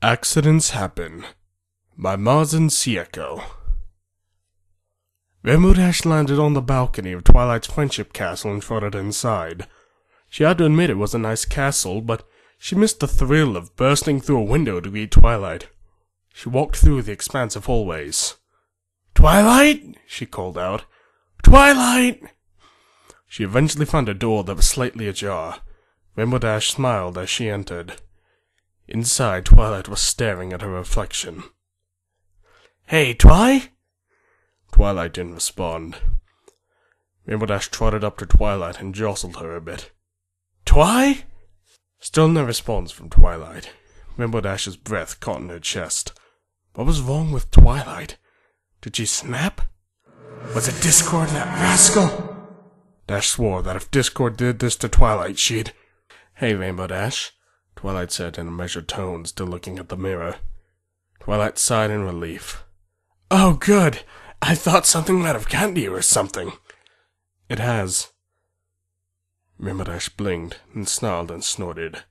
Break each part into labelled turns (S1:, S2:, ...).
S1: Accidents Happen by Marzen Sieko. Rainbow Dash landed on the balcony of Twilight's friendship castle and trotted inside. She had to admit it was a nice castle, but she missed the thrill of bursting through a window to greet Twilight. She walked through the expansive hallways. "Twilight!" she called out. "Twilight!" She eventually found a door that was slightly ajar. Rainbow Dash smiled as she entered. Inside, Twilight was staring at her reflection. "Hey, Twi?" Twilight didn't respond. Rainbow Dash trotted up to Twilight and jostled her a bit. "Twi?" Still no response from Twilight. Rainbow Dash's breath caught in her chest. What was wrong with Twilight? Did she snap? Was it Discord, that rascal? Dash swore that if Discord did this to Twilight, she'd... "Hey, Rainbow Dash," Twilight said in a measured tone, still looking at the mirror. Twilight sighed in relief. "Oh, good! I thought something might have gotten to you or something." "It has." Rainbow Dash blinked, and snarled and snorted.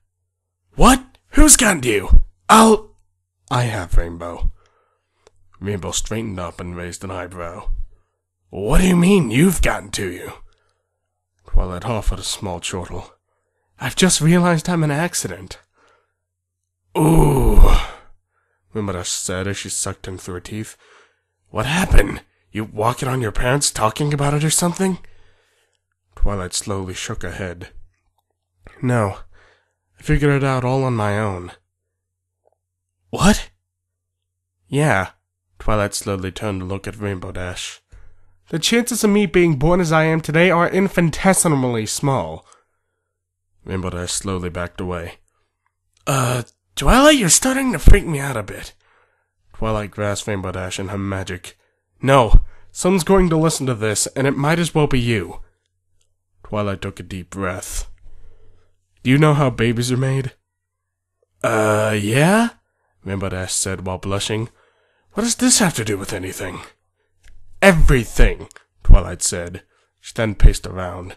S1: "What? Who's gotten to you? I have, Rainbow." Rainbow straightened up and raised an eyebrow. "What do you mean, you've gotten to you?" Twilight offered a small chortle. "I've just realized I'm an accident." "Ooh," Rainbow Dash said as she sucked in through her teeth. "What happened? You walking on your parents talking about it or something?" Twilight slowly shook her head. "No, I figured it out all on my own." "What?" "Yeah," Twilight slowly turned to look at Rainbow Dash. "The chances of me being born as I am today are infinitesimally small." Rainbow Dash slowly backed away. Twilight, you're starting to freak me out a bit." Twilight grasped Rainbow Dash in her magic. "No, someone's going to listen to this, and it might as well be you." Twilight took a deep breath. "Do you know how babies are made?" Yeah?" Rainbow Dash said while blushing. "What does this have to do with anything?" "Everything," Twilight said. She then paced around.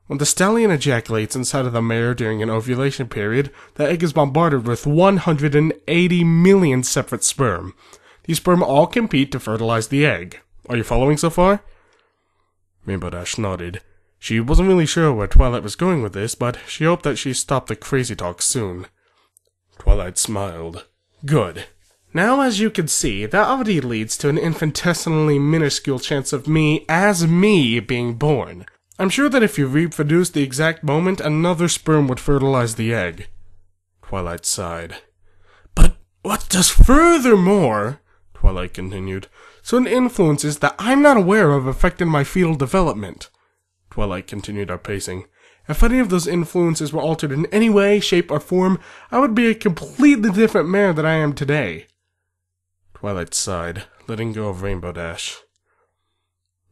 S1: "When the stallion ejaculates inside of the mare during an ovulation period, the egg is bombarded with 180 million separate sperm. These sperm all compete to fertilize the egg. Are you following so far?" Rainbow Dash nodded. She wasn't really sure where Twilight was going with this, but she hoped that she stopped the crazy talk soon. Twilight smiled. "Good. Now, as you can see, that already leads to an infinitesimally minuscule chance of me being born. I'm sure that if you reproduced the exact moment, another sperm would fertilize the egg." Twilight sighed. "But what does furthermore," Twilight continued, "certain influences that I'm not aware of affected my fetal development." Twilight continued her pacing. "If any of those influences were altered in any way, shape, or form, I would be a completely different man than I am today." Twilight sighed, letting go of Rainbow Dash.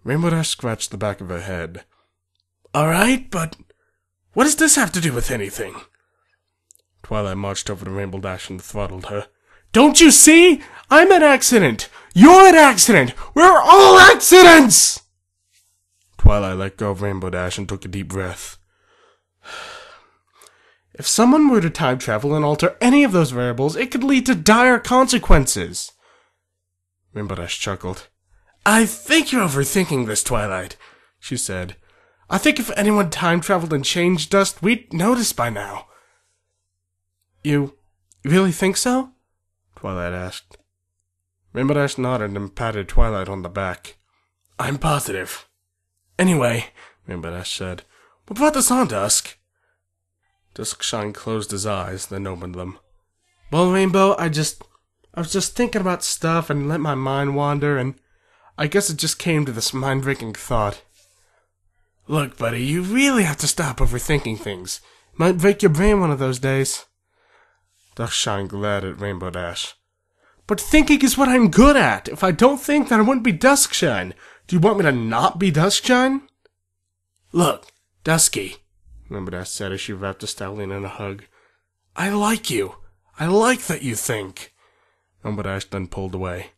S1: Rainbow Dash scratched the back of her head. "Alright, but what does this have to do with anything?" Twilight marched over to Rainbow Dash and throttled her. "Don't you see? I'm an accident! You're an accident! We're all accidents!" Twilight let go of Rainbow Dash and took a deep breath. "If someone were to time travel and alter any of those variables, it could lead to dire consequences." Rainbow Dash chuckled. "I think you're overthinking this, Twilight," she said. "I think if anyone time traveled and changed us, we'd notice by now." You really think so?" Twilight asked. Rainbow Dash nodded and patted Twilight on the back. "I'm positive." "Anyway," Rainbow Dash said, "what brought this on, Dusk?" Duskshine closed his eyes, then opened them. "Well, Rainbow, I was just thinking about stuff and let my mind wander, and I guess it just came to this mind-breaking thought. Look, buddy, you really have to stop overthinking things. It might break your brain one of those days." Duskshine glared at Rainbow Dash. "But thinking is what I'm good at. If I don't think, then I wouldn't be Duskshine. Do you want me to not be Duskshine?" "Look, Dusky," Rainbow Dash said as she wrapped the stallion in a hug. "I like you. I like that you think." Rainbow Dash then pulled away.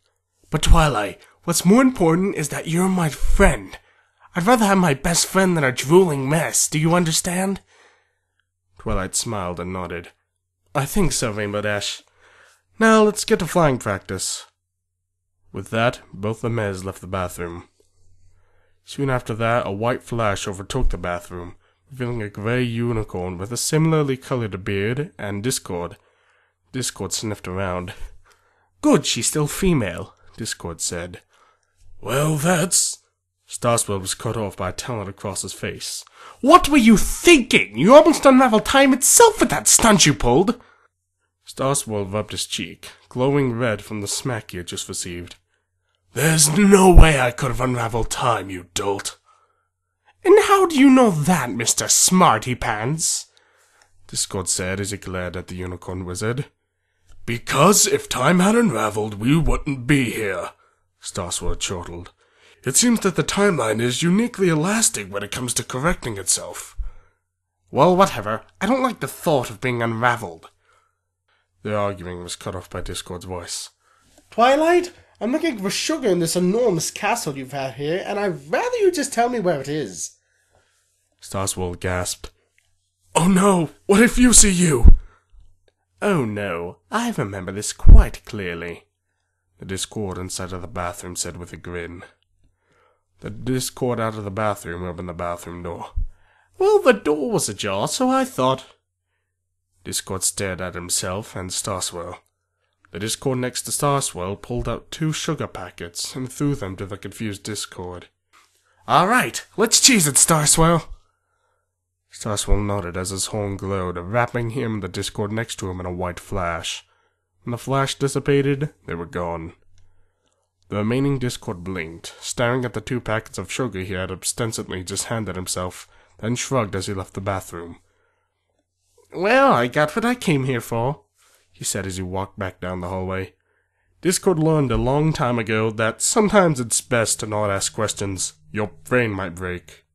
S1: "But Twilight, what's more important is that you're my friend. I'd rather have my best friend than a drooling mess. Do you understand?" Twilight smiled and nodded. "I think so, Rainbow Dash. Now let's get to flying practice. With that, both the mares left the bathroom. Soon after that, a white flash overtook the bathroom, revealing a grey unicorn with a similarly colored beard and Discord. Discord sniffed around. Good, she's still female, Discord said. Well, that's... Starswell was cut off by a talon across his face. What were you thinking? You almost unraveled time itself with that stunt you pulled! Starswell rubbed his cheek, glowing red from the smack he had just received. There's no way I could have unraveled time, you dolt. And how do you know that, Mr. Smarty Pants? Discord said as he glared at the unicorn wizard. Because if time had unraveled, we wouldn't be here, Starswell chortled. It seems that the timeline is uniquely elastic when it comes to correcting itself. Well, whatever. I don't like the thought of being unraveled. Their arguing was cut off by Discord's voice. Twilight, I'm looking for sugar in this enormous castle you've had here, and I'd rather you just tell me where it is. Starswell gasped. Oh no, what if you see you? Oh no, I remember this quite clearly, the Discord inside of the bathroom said with a grin. The Discord out of the bathroom opened the bathroom door. Well, the door was ajar, so I thought... Discord stared at himself and Starswell. The Discord next to Starswell pulled out 2 sugar packets and threw them to the confused Discord. Alright, let's cheese it, Starswell! Starswell nodded as his horn glowed, wrapping him and the Discord next to him in a white flash. When the flash dissipated, they were gone. The remaining Discord blinked, staring at the 2 packets of sugar he had ostensibly just handed himself, then shrugged as he left the bathroom. Well, I got what I came here for, he said as he walked back down the hallway. Discord learned a long time ago that sometimes it's best to not ask questions. Your brain might break.